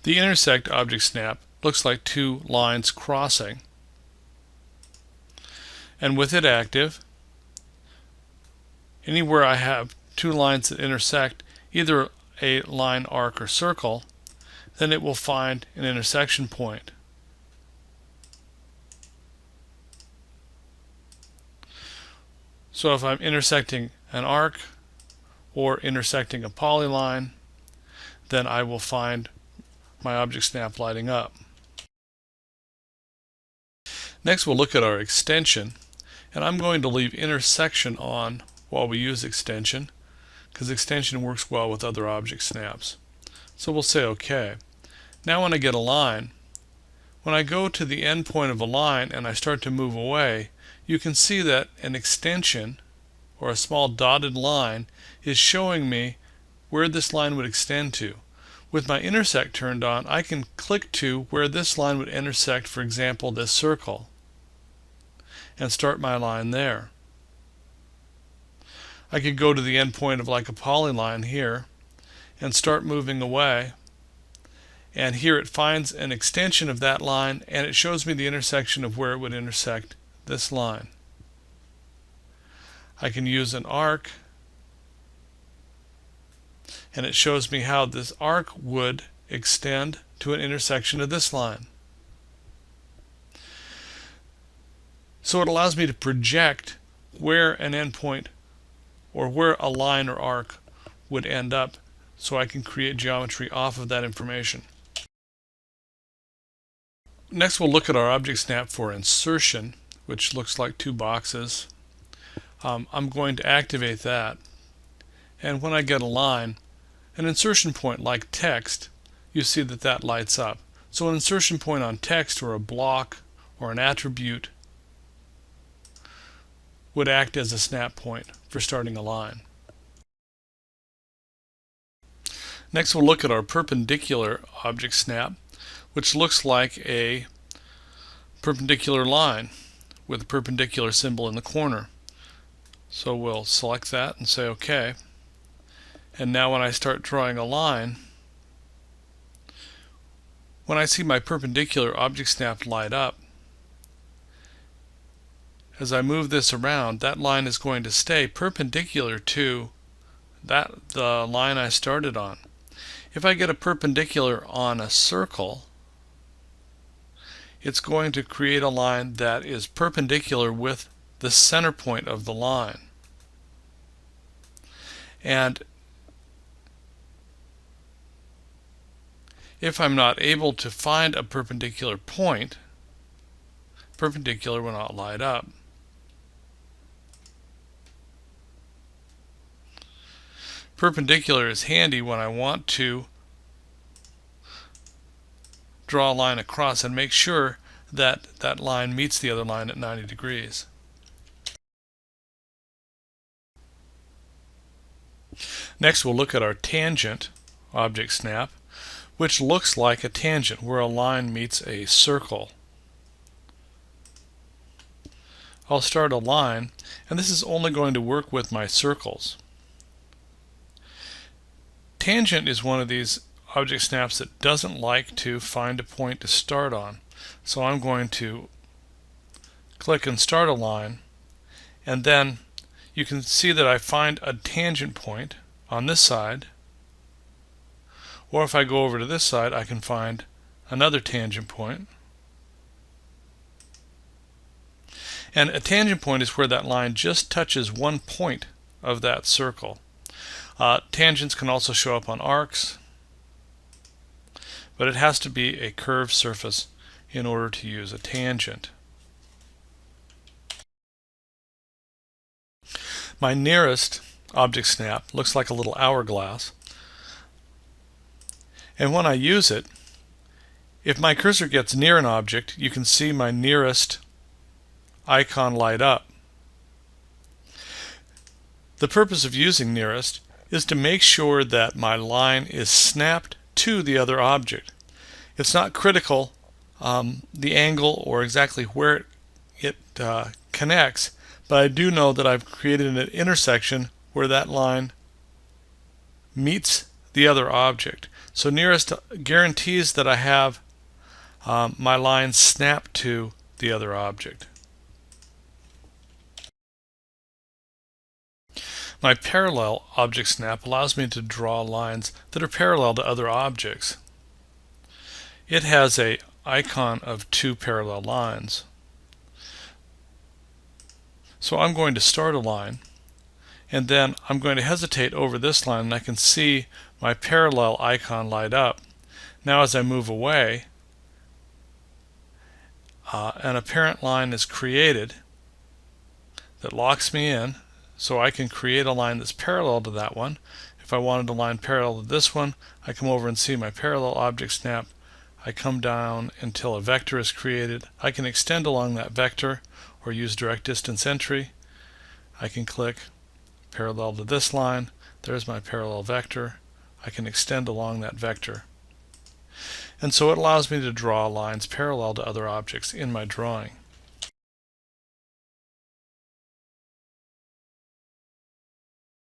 The intersect object snap looks like two lines crossing, and with it active, anywhere I have two lines that intersect, either a line, arc, or circle, then it will find an intersection point. So if I'm intersecting an arc or intersecting a polyline, then I will find my object snap lighting up. Next, we'll look at our extension, and I'm going to leave intersection on while we use extension, because extension works well with other object snaps. So we'll say OK. Now when I get a line, when I go to the end point of a line and I start to move away, you can see that an extension, or a small dotted line, is showing me where this line would extend to. With my intersect turned on, I can click to where this line would intersect, for example, this circle, and start my line there. I could go to the end point of like a polyline here and start moving away, and here it finds an extension of that line and it shows me the intersection of where it would intersect this line. I can use an arc, and it shows me how this arc would extend to an intersection of this line. So it allows me to project where an endpoint or where a line or arc would end up, so I can create geometry off of that information. Next, we'll look at our object snap for insertion, which looks like two boxes. I'm going to activate that, and when I get a line, an insertion point like text, you see that that lights up. So an insertion point on text or a block or an attribute would act as a snap point for starting a line. Next, we'll look at our perpendicular object snap, which looks like a perpendicular line with a perpendicular symbol in the corner. So we'll select that and say OK. And now when I start drawing a line, when I see my perpendicular object snap light up, as I move this around, that line is going to stay perpendicular to the line I started on. If I get a perpendicular on a circle, it's going to create a line that is perpendicular with the center point of the line. And if I'm not able to find a perpendicular point, perpendicular will not light up. Perpendicular is handy when I want to draw a line across and make sure that that line meets the other line at 90 degrees. Next, we'll look at our tangent object snap, which looks like a tangent where a line meets a circle. I'll start a line, and this is only going to work with my circles. Tangent is one of these object snaps that doesn't like to find a point to start on. So I'm going to click and start a line, and then you can see that I find a tangent point on this side, or if I go over to this side, I can find another tangent point. And a tangent point is where that line just touches one point of that circle. Tangents can also show up on arcs, but it has to be a curved surface in order to use a tangent. My nearest object snap looks like a little hourglass, and when I use it, if my cursor gets near an object, you can see my nearest icon light up. The purpose of using nearest is to make sure that my line is snapped to the other object. It's not critical the angle or exactly where it connects, but I do know that I've created an intersection where that line meets the other object. So nearest guarantees that I have my line snap to the other object. My parallel object snap allows me to draw lines that are parallel to other objects. It has an icon of two parallel lines. So I'm going to start a line, and then I'm going to hesitate over this line, and I can see my parallel icon light up. Now as I move away, an apparent line is created that locks me in, so I can create a line that's parallel to that one. If I wanted a line parallel to this one, I come over and see my parallel object snap. I come down until a vector is created. I can extend along that vector or use direct distance entry. I can click parallel to this line. There's my parallel vector. I can extend along that vector. And so it allows me to draw lines parallel to other objects in my drawing.